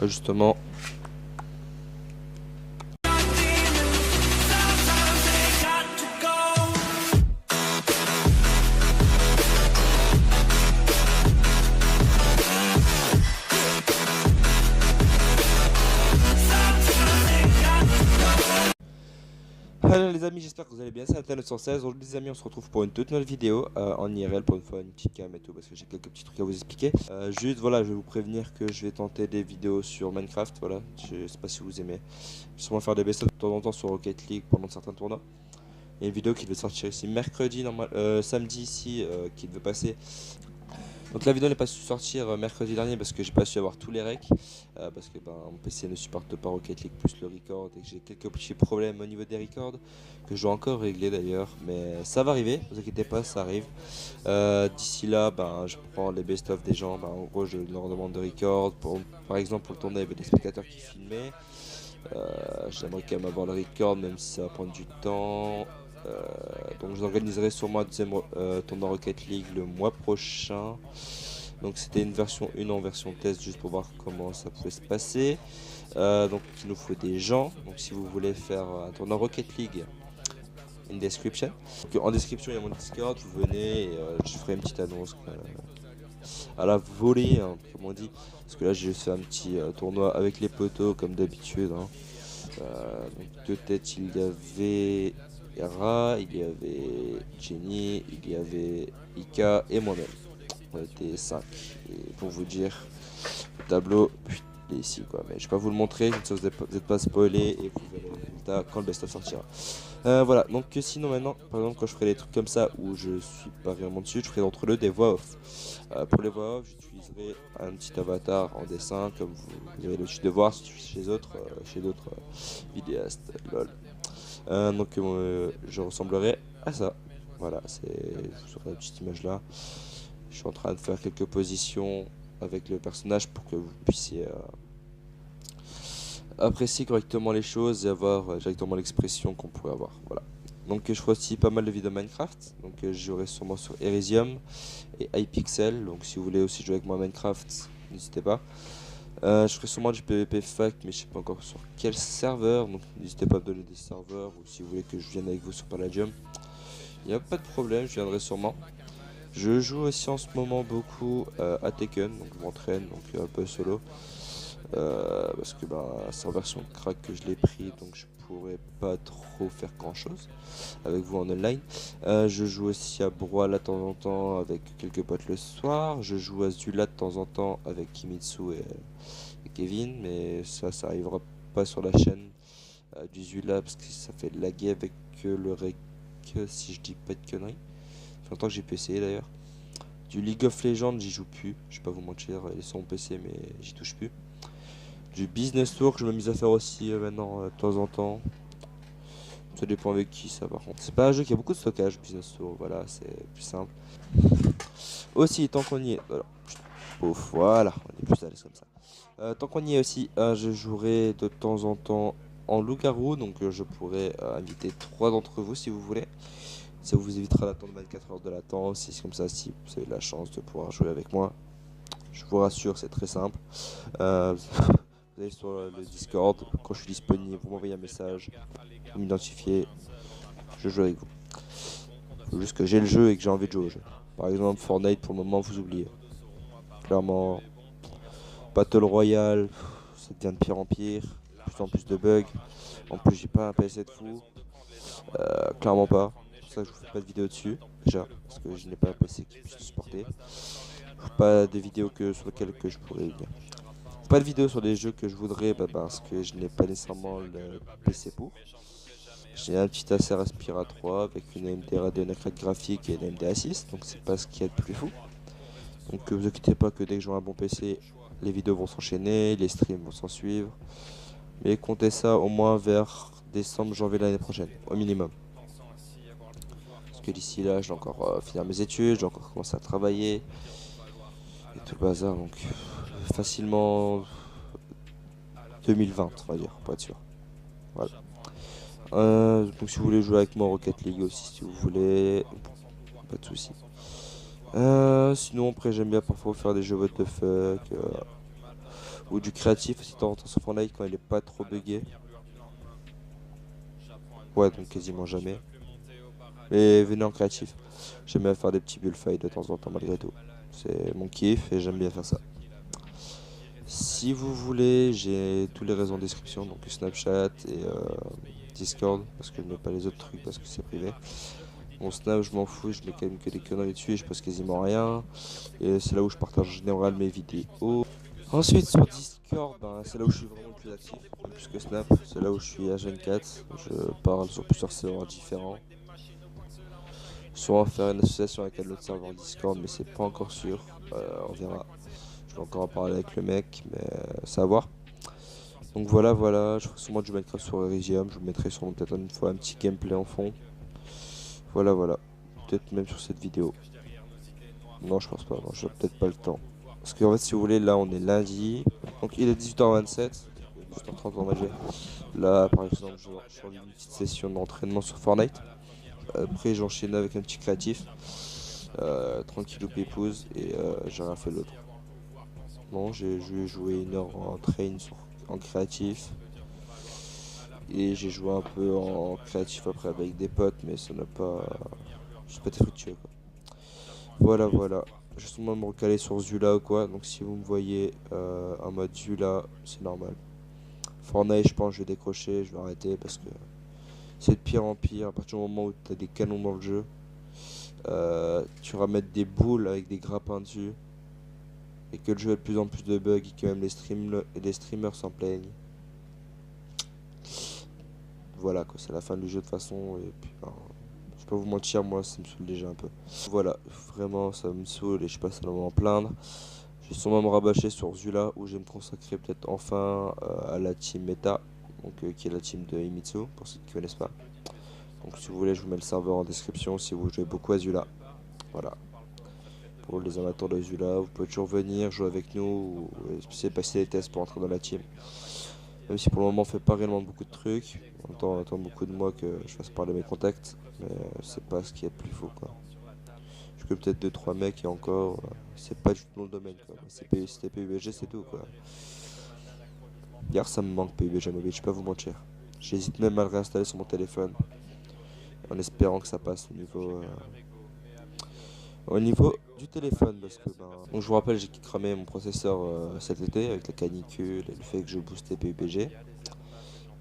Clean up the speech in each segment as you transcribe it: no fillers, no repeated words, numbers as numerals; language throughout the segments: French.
Justement. Hello les amis, j'espère que vous allez bien, c'est Nathan916. Aujourd'hui les amis, on se retrouve pour une toute nouvelle vidéo en IRL, pour une fois une petite cam et tout, parce que j'ai quelques petits trucs à vous expliquer. Juste voilà, je vais vous prévenir que je vais tenter des vidéos sur Minecraft, voilà, je sais pas si vous aimez. Je vais sûrement faire des best-of de temps en temps sur Rocket League pendant certains tournois. Il y a une vidéo qui devait sortir ici mercredi, samedi ici, qui devait passer. Donc la vidéo n'est pas su sortir mercredi dernier parce que j'ai pas su avoir tous les recs, parce que mon PC ne supporte pas Rocket League plus le record et que j'ai quelques petits problèmes au niveau des records que je dois encore régler d'ailleurs, mais ça va arriver, ne vous inquiétez pas, ça arrive. D'ici là, je prends les best-of des gens, en gros je leur demande de record, par exemple pour le tournoi il y avait des spectateurs qui filmaient. J'aimerais quand même avoir le record même si ça va prendre du temps. Donc j'organiserai sûrement un deuxième tournoi Rocket League le mois prochain. Donc c'était une version 1 en version test juste pour voir comment ça pouvait se passer. Donc il nous faut des gens. Donc si vous voulez faire un tournoi Rocket League, in description. Donc, en description il y a mon Discord, vous venez et je ferai une petite annonce à la volée, hein, comme on dit. Parce que là j'ai fait un petit tournoi avec les potos comme d'habitude. Hein. Donc de tête il y avait Ra, il y avait Jenny, il y avait Ika et moi-même. On était 5. Et pour vous dire, le tableau, il est ici quoi. Mais je vais pas vous le montrer, comme ça vous n'êtes pas spoilé et vous verrez le résultat quand le best-of sortira. Voilà, donc sinon maintenant, par exemple quand je ferai des trucs comme ça où je suis pas vraiment dessus, je ferai entre eux des voix off. Pour les voix off, j'utiliserai un petit avatar en dessin comme vous avez l'habitude de voir chez d'autres vidéastes. Lol. Donc je ressemblerai à ça. Voilà, c'est sur la petite image là. Je suis en train de faire quelques positions avec le personnage pour que vous puissiez apprécier correctement les choses et avoir directement l'expression qu'on pourrait avoir. Voilà. Donc je ferai aussi pas mal de vidéos Minecraft. Donc j'aurai sûrement sur Elysium et iPixel. Donc si vous voulez aussi jouer avec moi à Minecraft, n'hésitez pas. Je ferai sûrement du PvP Fact, mais je sais pas encore sur quel serveur, donc n'hésitez pas à me donner des serveurs, ou si vous voulez que je vienne avec vous sur Palladium, il n'y a pas de problème, je viendrai sûrement. Je joue aussi en ce moment beaucoup à Tekken, donc je m'entraîne, donc un peu solo, parce que c'est en version crack que je l'ai pris, donc je pourrais pas trop faire grand chose avec vous en online. Je joue aussi à Broil de temps en temps avec quelques potes le soir, je joue à Zula de temps en temps avec Kimitsu et Kevin, mais ça arrivera pas sur la chaîne du Zula parce que ça fait laguer avec le rec, si je dis pas de conneries. Ça fait longtemps que j'ai pu essayer d'ailleurs. Du League of Legends, j'y joue plus, je vais pas vous mentir, il est sur mon PC mais j'y touche plus. Du Business Tour que je m'amuse à faire aussi maintenant de temps en temps. Ça dépend avec qui ça par contre. C'est pas un jeu qui a beaucoup de stockage, Business Tour, voilà, c'est plus simple. Aussi, tant qu'on y est, alors, ouf, voilà, on est plus à l'aise comme ça. Tant qu'on y est aussi, je jouerai de temps en temps en loup-garou, donc je pourrai inviter 3 d'entre vous si vous voulez. Ça vous évitera d'attendre 24 heures de latence, c'est comme ça si vous avez la chance de pouvoir jouer avec moi. Je vous rassure, c'est très simple. Vous allez sur le Discord, quand je suis disponible, vous m'envoyez un message, vous m'identifiez, je joue avec vous. Faut juste que j'ai le jeu et que j'ai envie de jouer au jeu. Par exemple, Fortnite, pour le moment, vous oubliez. Clairement, Battle Royale, ça devient de pire en pire, plus en plus de bugs. En plus, j'ai pas un PC de fou. Clairement pas. C'est pour ça que je vous fais pas de vidéo dessus, déjà, parce que je n'ai pas un PC qui puisse le supporter. Pas de vidéos sur lesquelles que je pourrais venir. Pas de vidéos sur des jeux que je voudrais, parce que je n'ai pas nécessairement le PC pour. J'ai un petit Acer Aspira 3 avec une AMD Radeon carte graphique et une AMD A6, donc c'est pas ce qu'il y a de plus fou. Donc vous inquiétez pas que dès que j'aurai un bon PC, les vidéos vont s'enchaîner, les streams vont s'en suivre. Mais comptez ça au moins vers décembre, janvier de l'année prochaine, au minimum. Parce que d'ici là, je dois encore finir mes études, je dois encore commencer à travailler. Et tout le bazar, donc facilement 2020, on va dire, pour être sûr. Voilà. Donc si vous voulez jouer avec moi Rocket League aussi, si vous voulez, pas de soucis. Sinon après j'aime bien parfois faire des jeux what the fuck, ou du créatif aussi de temps en temps sur Fortnite quand il est pas trop buggé. Ouais, donc quasiment jamais. Mais venez en créatif. J'aime bien faire des petits bullfights de temps en temps malgré tout. C'est mon kiff et j'aime bien faire ça. Si vous voulez, j'ai tous les réseaux en description, donc Snapchat et Discord, parce que je mets pas les autres trucs parce que c'est privé. Mon Snap, je m'en fous, je mets quand même que des conneries dessus et je poste quasiment rien. Et c'est là où je partage en général mes vidéos. Ensuite, sur Discord, ben, c'est là où je suis vraiment le plus actif, même plus que Snap. C'est là où je suis H24. Je parle sur plusieurs serveurs différents. Soit faire une association avec un autre serveur Discord, mais c'est pas encore sûr. On verra. Je vais encore en parler avec le mec, mais c'est à voir. Donc voilà, je ferai sûrement du Minecraft sur Elysium. Je vous mettrai sûrement peut-être une fois un petit gameplay en fond. Voilà. Peut-être même sur cette vidéo. Non, je pense pas, non, j'ai peut-être pas le temps. Parce qu'en fait, si vous voulez, là on est lundi. Donc il est 18h27. 18h30 en magie. Là, par exemple, je suis en une petite session d'entraînement sur Fortnite. Après, j'enchaîne avec un petit créatif. Tranquillou pépouze. Et j'ai rien fait l'autre. Non, j'ai joué une heure en train en créatif. Et j'ai joué un peu en créatif après avec des potes, mais ça n'a pas. C'est pas très fructueux quoi. Voilà. Je vais sûrement me recaler sur Zula ou quoi. Donc si vous me voyez en mode Zula, c'est normal. Fortnite, je pense que je vais décrocher, je vais arrêter parce que c'est de pire en pire. À partir du moment où tu as des canons dans le jeu, tu vas mettre des boules avec des grappins dessus. Et que le jeu a de plus en plus de bugs et que même les streamers s'en plaignent. Voilà quoi, c'est la fin du jeu de toute façon. Et puis, ben, je peux pas vous mentir, moi ça me saoule déjà un peu. Voilà, vraiment ça me saoule et je passe à m'en plaindre. Je vais sûrement me rabâcher sur Zula où je vais me consacrer peut-être enfin à la team Meta, donc, qui est la team de Himitsu, pour ceux qui ne connaissent pas. Donc si vous voulez, je vous mets le serveur en description si vous jouez beaucoup à Zula. Voilà. Pour les amateurs de Zula, vous pouvez toujours venir jouer avec nous ou essayer de passer les tests pour entrer dans la team. Même si pour le moment on fait pas réellement beaucoup de trucs, on attend beaucoup de moi que je fasse parler mes contacts, mais c'est pas ce qui est le plus fou quoi. Je que peut-être 2-3 mecs et encore, c'est pas du tout dans le domaine quoi. C'était PUBG c'est tout quoi. Hier ça me manque PUBG Mobile, je vais pas vous mentir. J'hésite même à le réinstaller sur mon téléphone, en espérant que ça passe au niveau du téléphone parce que ben. Donc je vous rappelle j'ai cramé mon processeur cet été avec la canicule et le fait que je boostais PUBG.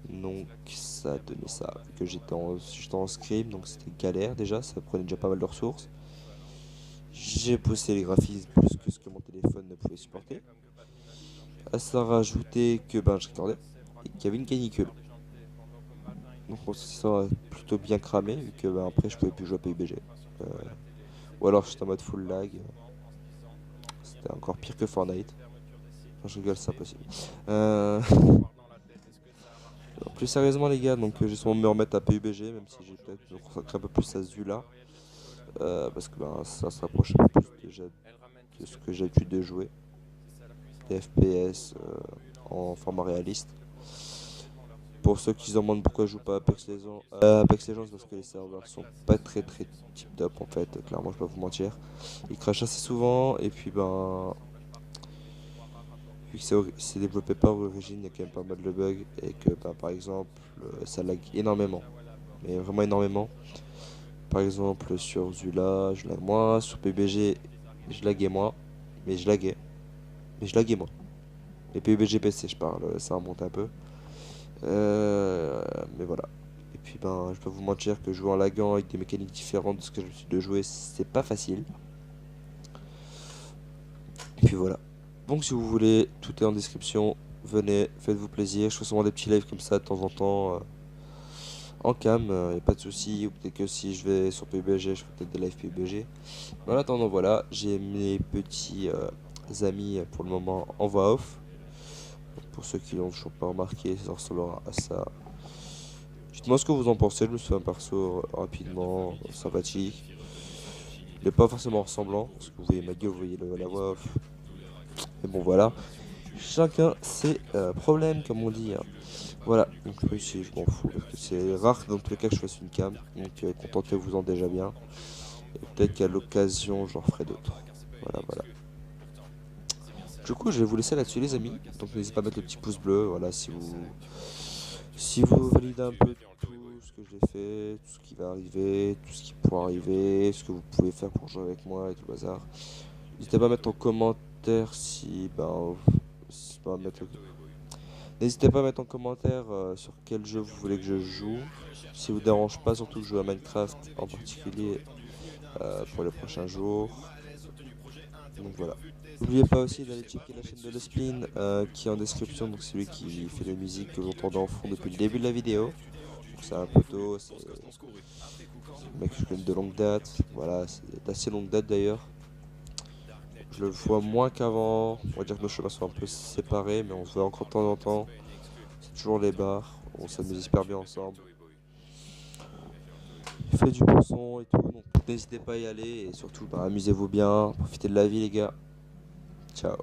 Donc ça a donné ça, que j'étais en scrim, donc c'était galère déjà, ça prenait déjà pas mal de ressources. J'ai poussé les graphismes plus que ce que mon téléphone ne pouvait supporter. À ça rajouter que ben, je recordais et qu'il y avait une canicule. Donc mon processeur a plutôt bien cramé vu que ben, après je pouvais plus jouer à PUBG. Euh, ou alors j'étais en mode full lag. C'était encore pire que Fortnite. Enfin, je rigole, c'est impossible. Plus sérieusement les gars, donc j'ai sûrement me remettre à PUBG, même si j'ai peut-être me consacrer un peu plus à Zula. Parce que ben, ça se rapproche un peu plus déjà de ce que j'ai l'habitude de jouer. Des FPS en format réaliste. Pour ceux qui se demandent pourquoi je joue pas à Apex Legends, c'est parce que les serveurs sont pas très tip top en fait, clairement je peux pas vous mentir. Ils crachent assez souvent et puis ben vu que c'est développé par Origin, il y a quand même pas mal de bugs et que ben, par exemple ça lag énormément, mais vraiment énormément. Par exemple sur Zula je lag moins, sur PUBG je laguais moins, mais je laguais, moins. Et PUBG PC je parle, ça remonte un peu. Mais voilà. Et puis ben, je peux vous mentir que jouer en laguant avec des mécaniques différentes de ce que j'ai l'habitude de jouer, c'est pas facile. Et puis voilà. Donc si vous voulez, tout est en description. Venez, faites-vous plaisir. Je fais souvent des petits lives comme ça de temps en temps. En cam, y a pas de souci. Ou peut-être que si je vais sur PUBG, je fais peut-être des lives PUBG. Mais en attendant, voilà, j'ai mes petits amis pour le moment en voix off. Pour ceux qui l'ont toujours pas remarqué, ça ressemblera à ça. Dites-moi ce que vous en pensez, je me suis fait un perso rapidement, sympathique. Il n'est pas forcément ressemblant, parce que vous voyez ma gueule, vous voyez la voix off. Mais bon voilà, chacun ses problèmes comme on dit. Hein. Voilà, donc ici je m'en fous, parce que c'est rare dans tous les cas que je fasse une cam. Donc contentez-vous-en déjà bien. Et peut-être qu'à l'occasion j'en ferai d'autres. Voilà. Du coup, je vais vous laisser là-dessus, les amis. Donc, n'hésitez pas à mettre le petit pouce bleu. Voilà, si vous validez un peu tout ce que j'ai fait, tout ce qui va arriver, tout ce qui pourra arriver, ce que vous pouvez faire pour jouer avec moi et tout le bazar. N'hésitez pas à mettre en commentaire si, ben, n'hésitez pas à mettre en commentaire sur quel jeu vous voulez que je joue. Si vous dérange pas, surtout que je joue à Minecraft en particulier pour les prochains jours. Donc voilà. N'oubliez pas aussi d'aller checker la chaîne de Le Spin qui est en description, donc c'est lui qui fait les musiques que vous entendez en fond depuis le début de la vidéo. Donc c'est un poteau, c'est un mec que je connais de longue date, voilà, c'est d'assez longue date d'ailleurs. Je le vois moins qu'avant, on va dire que nos chemins sont un peu séparés, mais on se voit encore de temps en temps. C'est toujours les bars, on s'amuse hyper bien ensemble. Il fait du bon son et tout, donc n'hésitez pas à y aller et surtout bah, amusez-vous bien, profitez de la vie les gars. Ciao.